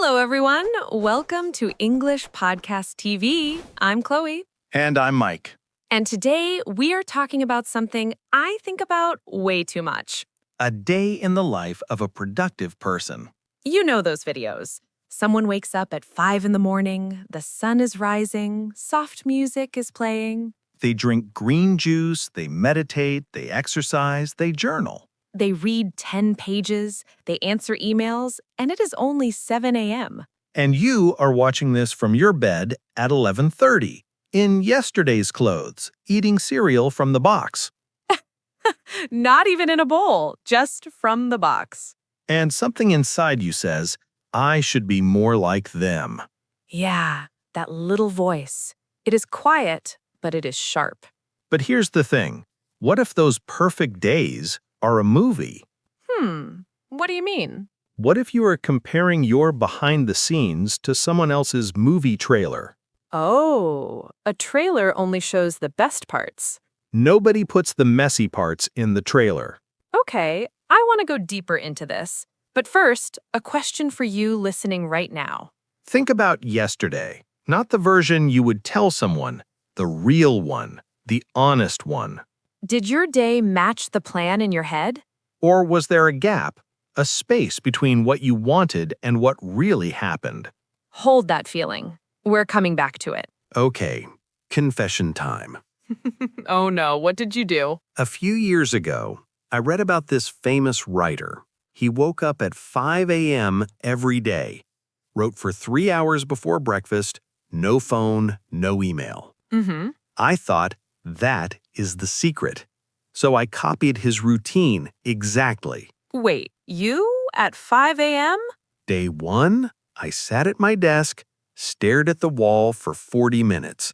Hello, everyone. Welcome to English Podcast TV. I'm Chloe. And I'm Mike. And today we are talking about something I think about way too much. A day in the life of a productive person. You know those videos. Someone wakes up at 5 in the morning, the sun is rising, soft music is playing. They drink green juice, they meditate, they exercise, they journal. They read 10 pages, they answer emails, and it is only 7 a.m. And you are watching this from your bed at 11:30, in yesterday's clothes, eating cereal from the box. Not even in a bowl, just from the box. And something inside you says, I should be more like them. Yeah, that little voice. It is quiet, but it is sharp. But here's the thing. What if those perfect days are a movie? What do you mean? What if you are comparing your behind the scenes to someone else's movie trailer? Oh, a trailer only shows the best parts. Nobody puts the messy parts in the trailer. Okay, I want to go deeper into this. But first, a question for you listening right now. Think about yesterday, not the version you would tell someone, the real one, the honest one. Did your day match the plan in your head? Or was there a gap, a space between what you wanted and what really happened? Hold that feeling. We're coming back to it. Okay, confession time. Oh no, what did you do? A few years ago, I read about this famous writer. He woke up at 5 a.m. every day, wrote for 3 hours before breakfast, no phone, no email. I thought that is the secret. So I copied his routine exactly. Wait, you at 5 a.m.? Day 1, I sat at my desk, stared at the wall for 40 minutes.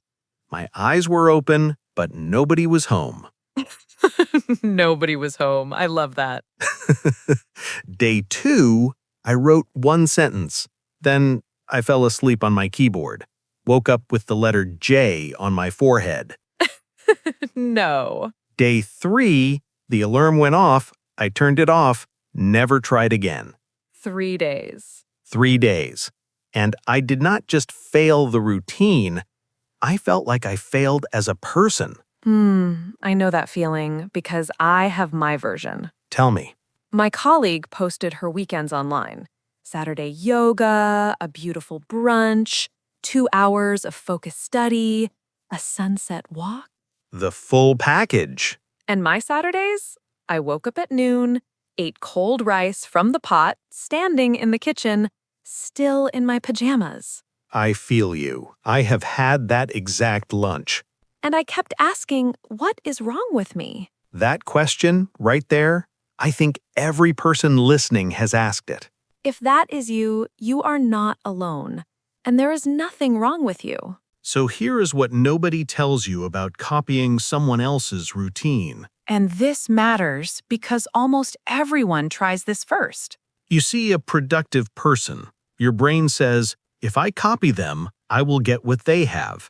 My eyes were open, but nobody was home. Nobody was home. I love that. Day 2, I wrote one sentence. Then I fell asleep on my keyboard. Woke up with the letter J on my forehead. No. Day 3, the alarm went off. I turned it off. Never tried again. 3 days. 3 days. And I did not just fail the routine. I felt like I failed as a person. I know that feeling because I have my version. Tell me. My colleague posted her weekends online. Saturday yoga, a beautiful brunch, 2 hours of focused study, a sunset walk. The full package. And my Saturdays? I woke up at noon, ate cold rice from the pot, standing in the kitchen, still in my pajamas. I feel you. I have had that exact lunch. And I kept asking, what is wrong with me? That question right there, I think every person listening has asked it. If that is you, you are not alone. And there is nothing wrong with you. So here is what nobody tells you about copying someone else's routine. And this matters because almost everyone tries this first. You see a productive person. Your brain says, if I copy them, I will get what they have.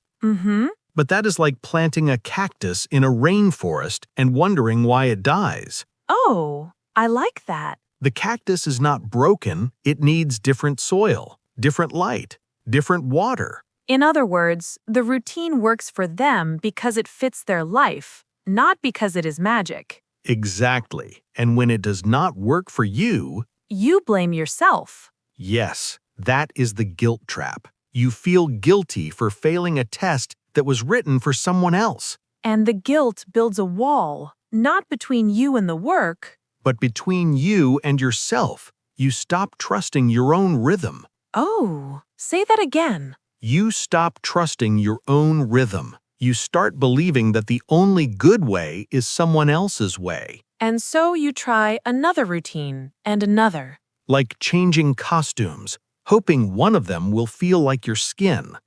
But that is like planting a cactus in a rainforest and wondering why it dies. Oh, I like that. The cactus is not broken. It needs different soil, different light, different water. In other words, the routine works for them because it fits their life, not because it is magic. Exactly. And when it does not work for you, You blame yourself. yes, that is the guilt trap. You feel guilty for failing a test that was written for someone else, And the guilt builds a wall, not between you and the work. but between you and yourself. You stop trusting your own rhythm. Oh, say that again. You stop trusting your own rhythm. You start believing that the only good way is someone else's way. And so you try another routine and another. Like changing costumes, hoping one of them will feel like your skin.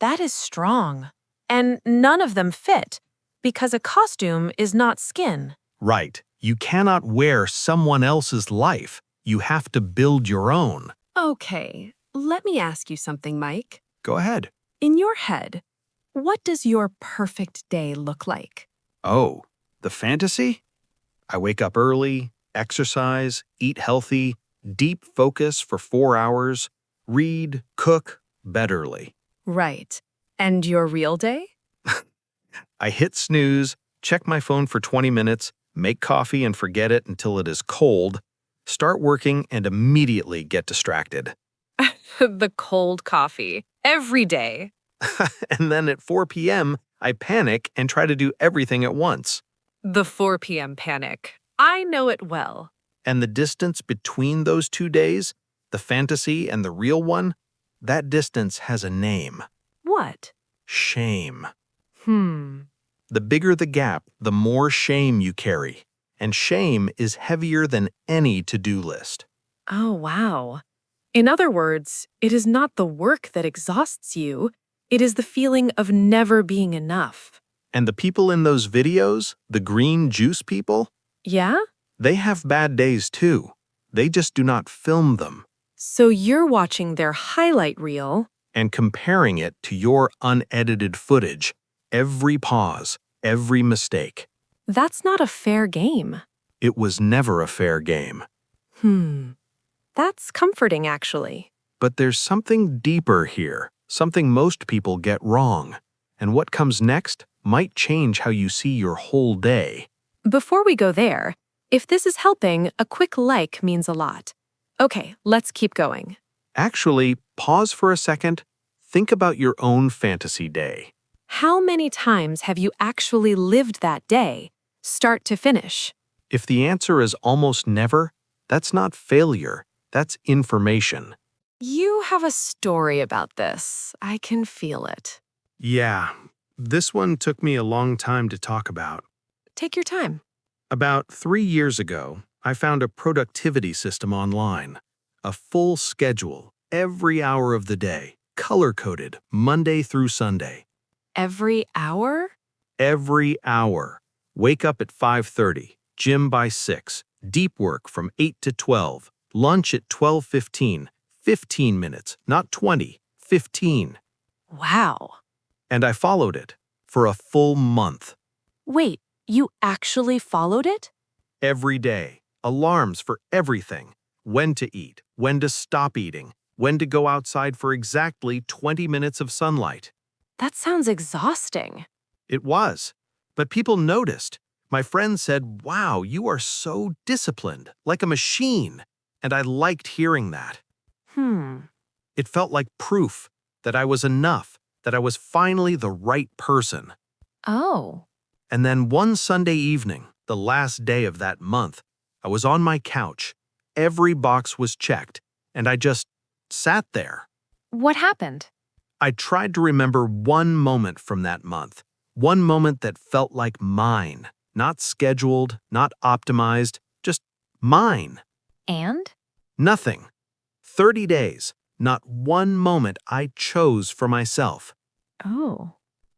That is strong. And none of them fit, because a costume is not skin. Right. You cannot wear someone else's life. You have to build your own. Okay, let me ask you something, Mike. Go ahead. In your head, what does your perfect day look like? Oh, the fantasy? I wake up early, exercise, eat healthy, deep focus for 4 hours, read, cook, betterly. Right. And your real day? I hit snooze, check my phone for 20 minutes, make coffee and forget it until it is cold, start working and immediately get distracted. The cold coffee. Every day. And then at 4 p.m., I panic and try to do everything at once. The 4 p.m. panic. I know it well. And the distance between those 2 days, the fantasy and the real one, that distance has a name. What? Shame. Hmm. The bigger the gap, the more shame you carry. And shame is heavier than any to-do list. Oh, wow. In other words, it is not the work that exhausts you, it is the feeling of never being enough. And the people in those videos, the green juice people, Yeah? they have bad days too. They just do not film them So you're watching their highlight reel. and comparing it to your unedited footage, every pause, every mistake. That's not a fair game. It was never a fair game. That's comforting, actually. But there's something deeper here, something most people get wrong. And what comes next might change how you see your whole day. Before we go there, if this is helping, a quick like means a lot. Okay, let's keep going. Actually, pause for a second. Think about your own fantasy day. How many times have you actually lived that day, start to finish? If the answer is almost never, that's not failure, that's information. You have a story about this. I can feel it. Yeah, this one took me a long time to talk about. Take your time. About 3 years ago, I found a productivity system online. A full schedule, every hour of the day, color-coded, Monday through Sunday. Every hour? Every hour. Wake up at 5:30, gym by 6, deep work from 8 to 12, lunch at 12:15, 15 minutes, not 20, 15. Wow. And I followed it for a full month. Wait, you actually followed it? Every day, alarms for everything. When to eat, when to stop eating, when to go outside for exactly 20 minutes of sunlight. That sounds exhausting. It was. But people noticed. My friends said, "Wow, you are so disciplined, like a machine." And I liked hearing that. It felt like proof that I was enough, that I was finally the right person. Oh. And then one Sunday evening, the last day of that month, I was on my couch. Every box was checked, and I just sat there. What happened? I tried to remember one moment from that month, one moment that felt like mine, not scheduled, not optimized, just mine. And? Nothing. 30 days, not one moment I chose for myself. Oh.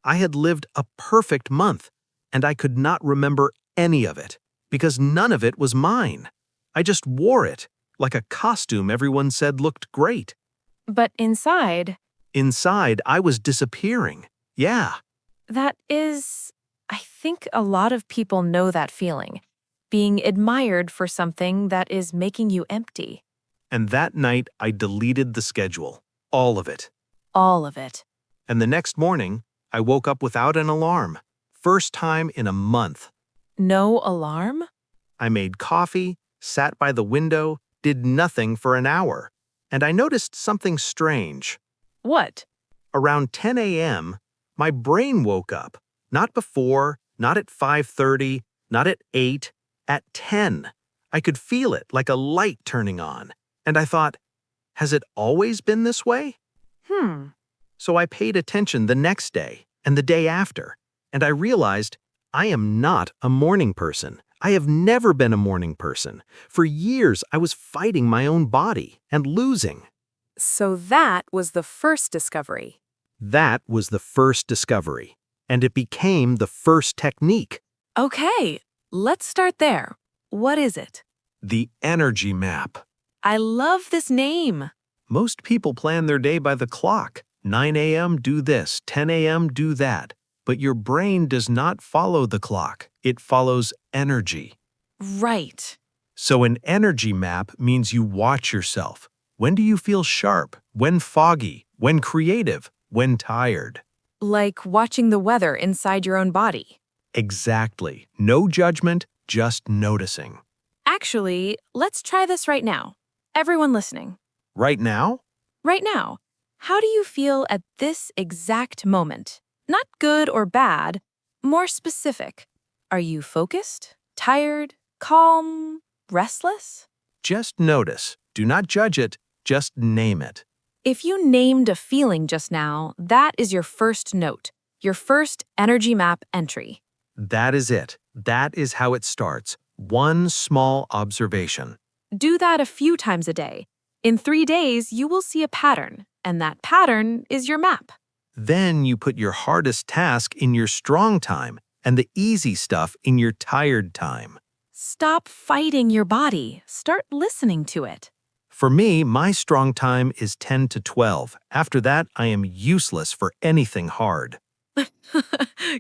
I had lived a perfect month, and I could not remember any of it, because none of it was mine. I just wore it, like a costume everyone said looked great. But inside, Inside, I was disappearing. Yeah. that is, I think a lot of people know that feeling. Being admired for something that is making you empty. And that night, I deleted the schedule. All of it. All of it. And the next morning, I woke up without an alarm. First time in a month. No alarm? I made coffee, sat by the window, did nothing for an hour. And I noticed something strange. What? Around 10 a.m., my brain woke up. Not before, not at 5:30, not at 8, at 10. I could feel it like a light turning on. And I thought, has it always been this way? So I paid attention the next day and the day after, and I realized I am not a morning person. I have never been a morning person. For years, I was fighting my own body and losing. So that was the first discovery. That was the first discovery, and it became the first technique. Okay, let's start there. What is it? The energy map. I love this name. Most people plan their day by the clock. 9 a.m. do this, 10 a.m. do that. But your brain does not follow the clock. It follows energy. Right. So an energy map means you watch yourself. When do you feel sharp? When foggy? When creative? When tired? Like watching the weather inside your own body. Exactly. No judgment, just noticing. Actually, let's try this right now. Everyone listening. Right now? Right now, how do you feel at this exact moment? Not good or bad, more specific. Are you focused, tired, calm, restless? Just notice. Do not judge it, just name it. If you named a feeling just now, that is your first note, your first energy map entry. That is it. That is how it starts. One small observation. Do that a few times a day. In 3 days, you will see a pattern, and that pattern is your map. Then you put your hardest task in your strong time and the easy stuff in your tired time. Stop fighting your body. Start listening to it. For me, my strong time is 10 to 12. After that, I am useless for anything hard.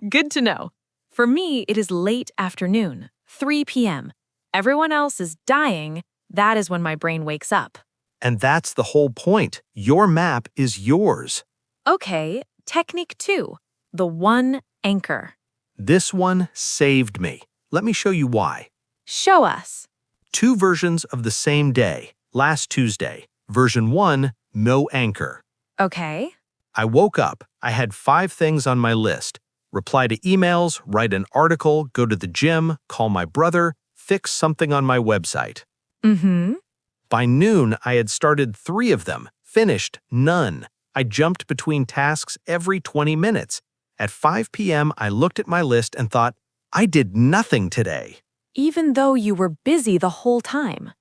Good to know. For me, it is late afternoon, 3 p.m. Everyone else is dying. That is when my brain wakes up. And that's the whole point. Your map is yours. Okay, technique 2, the one anchor. This one saved me. Let me show you why. Show us. 2 versions of the same day, last Tuesday. Version 1, no anchor. Okay. I woke up. I had 5 things on my list. Reply to emails, write an article, go to the gym, call my brother, fix something on my website. Mm-hmm. By noon, I had started 3 of them, finished none. I jumped between tasks every 20 minutes. At 5 p.m., I looked at my list and thought, I did nothing today. Even though you were busy the whole time.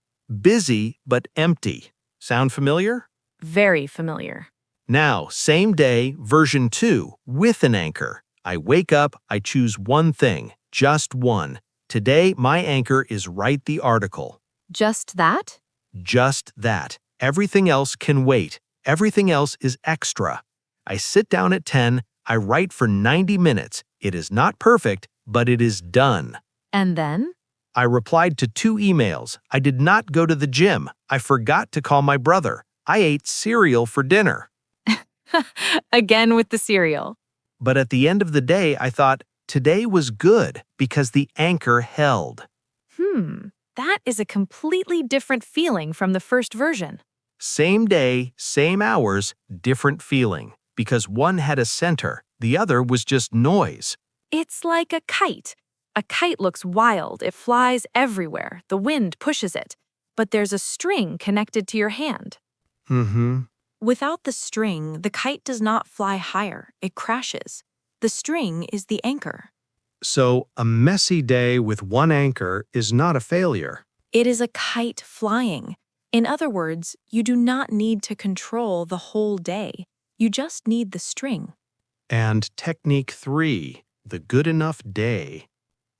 Busy, but empty. Sound familiar? Very familiar. Now, same day, version 2, with an anchor. I wake up, I choose one thing, just one. Today, my anchor is write the article. Just that? Just that. Everything else can wait. Everything else is extra. I sit down at 10, I write for 90 minutes. It is not perfect, but it is done. And then? I replied to 2 emails. I did not go to the gym. I forgot to call my brother. I ate cereal for dinner. Again with the cereal. But at the end of the day, I thought, today was good because the anchor held. That is a completely different feeling from the first version. Same day, same hours, different feeling. Because one had a center, the other was just noise. It's like a kite. A kite looks wild. It flies everywhere. The wind pushes it. But there's a string connected to your hand. Without the string, the kite does not fly higher. It crashes. The string is the anchor. So, a messy day with one anchor is not a failure. It is a kite flying. In other words, you do not need to control the whole day. You just need the string. And technique 3, the good enough day.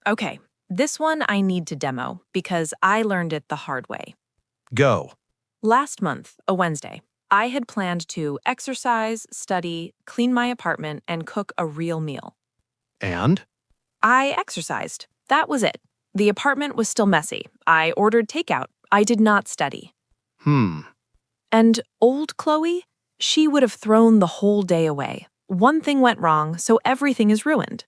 Okay, this one I need to demo because I learned it the hard way. Go. Last month, a Wednesday, I had planned to exercise, study, clean my apartment, and cook a real meal. And? I exercised. That was it. The apartment was still messy. I ordered takeout. I did not study. And old Chloe? She would have thrown the whole day away. One thing went wrong, so everything is ruined.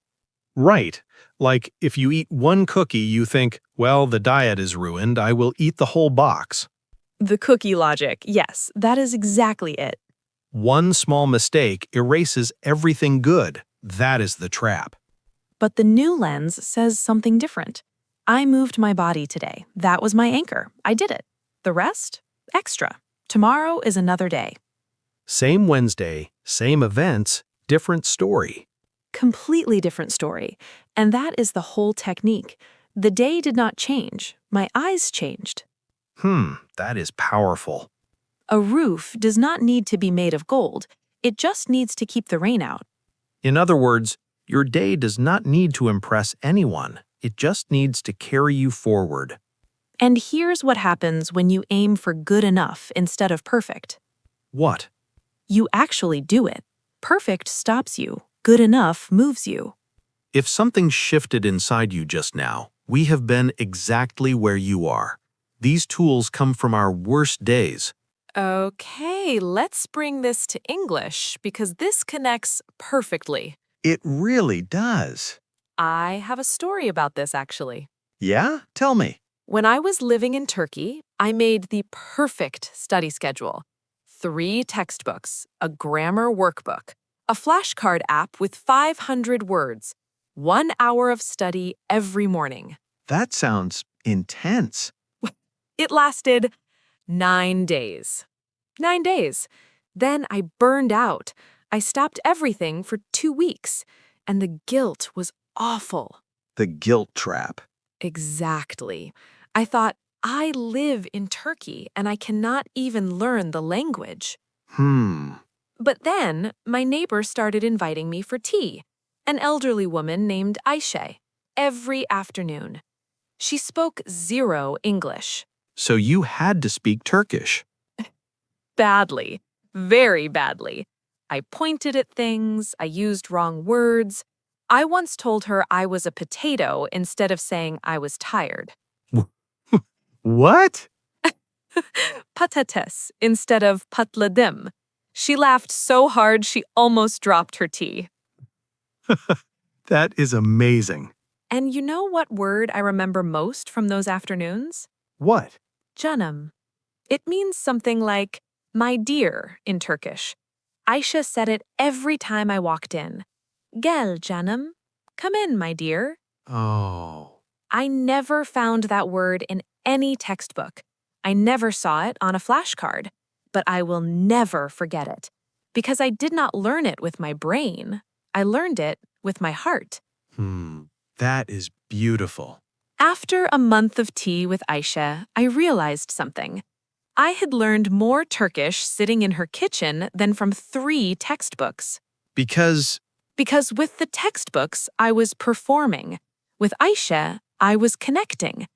Right. Like, if you eat one cookie, you think, well, the diet is ruined, I will eat the whole box. The cookie logic, yes, that is exactly it. One small mistake erases everything good. That is the trap. But the new lens says something different. I moved my body today. That was my anchor. I did it. The rest? Extra. Tomorrow is another day. Same Wednesday, same events, different story. Completely different story. And that is the whole technique. The day did not change. My eyes changed. That is powerful. A roof does not need to be made of gold. It just needs to keep the rain out. In other words, your day does not need to impress anyone. It just needs to carry you forward. And here's what happens when you aim for good enough instead of perfect. What? You actually do it. Perfect stops you. Good enough moves you. If something shifted inside you just now, we have been exactly where you are. These tools come from our worst days. Okay, let's bring this to English because this connects perfectly. It really does. I have a story about this actually. Yeah? Tell me. When I was living in Turkey, I made the perfect study schedule. 3 textbooks, a grammar workbook, a flashcard app with 500 words, 1 hour of study every morning. That sounds intense. It lasted 9 days. 9 days. Then I burned out. I stopped everything for 2 weeks, and the guilt was awful. The guilt trap. Exactly. I thought, I live in Turkey and I cannot even learn the language. Hmm. But then my neighbor started inviting me for tea, an elderly woman named Aisha, every afternoon. She spoke 0 English. So you had to speak Turkish. Badly. Very badly. I pointed at things, I used wrong words. I once told her I was a potato instead of saying I was tired. What? Patates instead of patladim. She laughed so hard she almost dropped her tea. That is amazing. And you know what word I remember most from those afternoons? What? Canım. It means something like my dear in Turkish. Aisha said it every time I walked in. Gel canım. Come in, my dear. Oh. I never found that word in any textbook. I never saw it on a flashcard, but I will never forget it because I did not learn it with my brain. I learned it with my heart. That is beautiful. After a month of tea with Aisha, I realized something. I had learned more Turkish sitting in her kitchen than from 3 textbooks. Because Because with the textbooks, I was performing. With Aisha, I was connecting.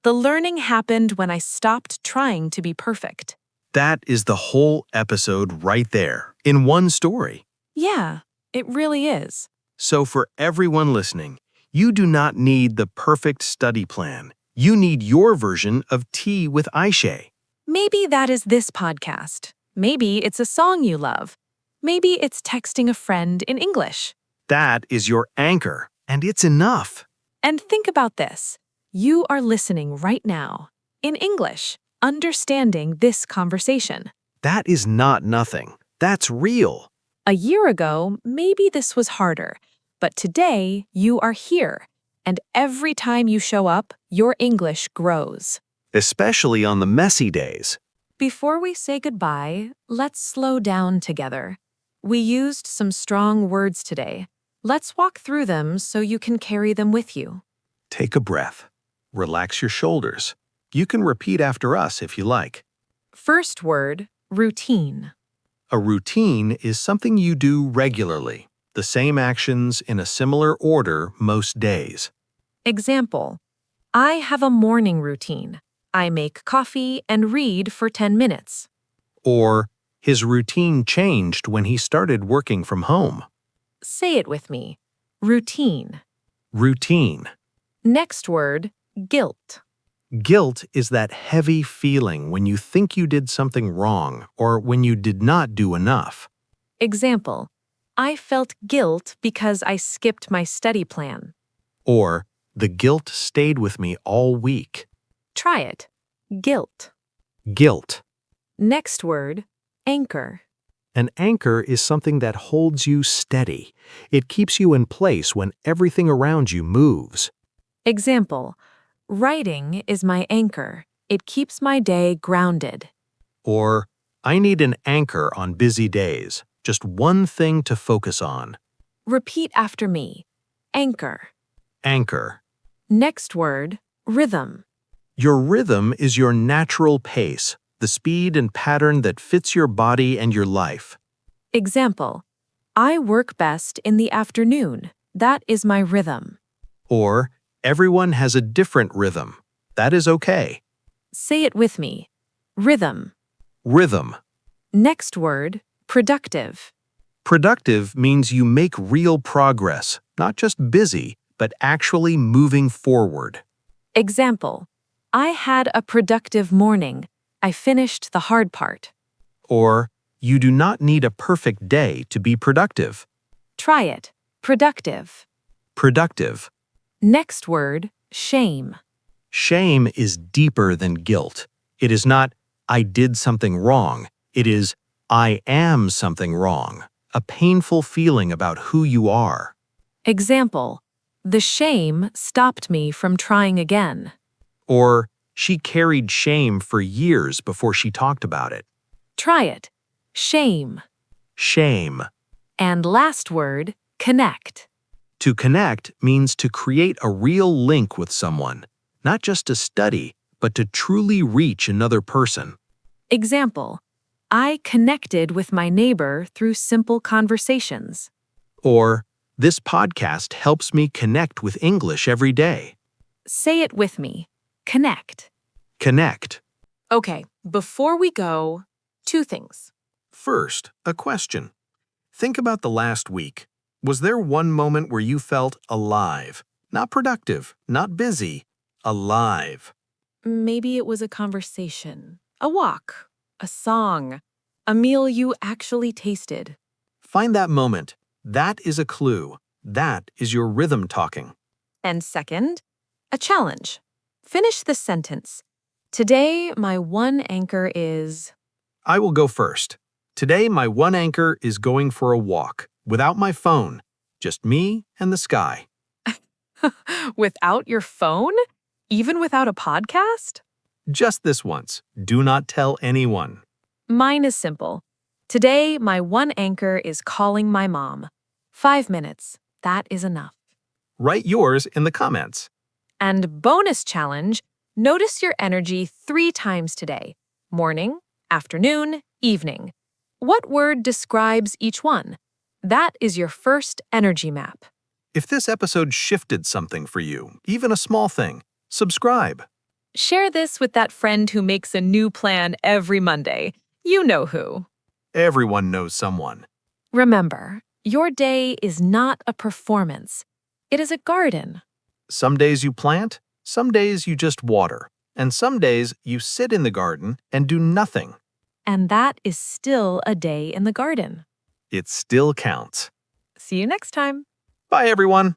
The learning happened when I stopped trying to be perfect. that is the whole episode right there, in one story. Yeah, it really is. So for everyone listening, you do not need the perfect study plan. You need your version of Tea with Aisha. Maybe that is this podcast. Maybe it's a song you love. Maybe it's texting a friend in English. That is your anchor, and it's enough. And think about this. You are listening right now, in English, understanding this conversation. That is not nothing. That's real. A year ago, maybe this was harder, but today you are here, and every time you show up, your English grows. Especially on the messy days. Before we say goodbye, let's slow down together. We used some strong words today. Let's walk through them so you can carry them with you. Take a breath. Relax your shoulders. You can repeat after us if you like. First word, routine. A routine is something you do regularly, the same actions in a similar order most days. Example, I have a morning routine. I make coffee and read for 10 minutes. Or, his routine changed when he started working from home. Say it with me. Routine. Routine. Next word, guilt. Guilt is that heavy feeling when you think you did something wrong or when you did not do enough. Example, I felt guilt because I skipped my study plan. Or, the guilt stayed with me all week. Try it. Guilt. Guilt. Next word, anchor. An anchor is something that holds you steady. It keeps you in place when everything around you moves. Example, writing is my anchor. It keeps my day grounded. Or, I need an anchor on busy days, just one thing to focus on. Repeat after me. Anchor. Anchor. Next word, rhythm. Your rhythm is your natural pace, the speed and pattern that fits your body and your life. Example, I work best in the afternoon. That is my rhythm. Or, everyone has a different rhythm. That is okay. Say it with me. Rhythm. Rhythm. Next word, productive. Productive means you make real progress, not just busy, but actually moving forward. Example, I had a productive morning. I finished the hard part. Or, you do not need a perfect day to be productive. Try it. Productive. Productive. Next word, shame. Shame is deeper than guilt. It is not, I did something wrong. It is, I am something wrong. A painful feeling about who you are. Example, the shame stopped me from trying again. Or, she carried shame for years before she talked about it. Try it. Shame. Shame. And last word, connect. To connect means to create a real link with someone, not just to study, but to truly reach another person. Example, I connected with my neighbor through simple conversations. Or, this podcast helps me connect with English every day. Say it with me. Connect. Connect. Okay, before we go, 2 things. First, a question. Think about the last week. Was there one moment where you felt alive? Not productive, not busy, alive. Maybe it was a conversation, a walk, a song, a meal you actually tasted. Find that moment. That is a clue. That is your rhythm talking. And second, a challenge. Finish this sentence. Today, my one anchor is... I will go first. Today, my one anchor is going for a walk, without my phone, just me and the sky. Without your phone? Even without a podcast? Just this once. Do not tell anyone. Mine is simple. Today, my one anchor is calling my mom. 5 minutes. That is enough. Write yours in the comments. And bonus challenge, notice your energy 3 times today. Morning, afternoon, evening. What word describes each one? That is your first energy map. If this episode shifted something for you, even a small thing, subscribe. Share this with that friend who makes a new plan every Monday. You know who. Everyone knows someone. Remember, your day is not a performance. It is a garden. Some days you plant, some days you just water, and some days you sit in the garden and do nothing. And that is still a day in the garden. It still counts. See you next time. Bye, everyone.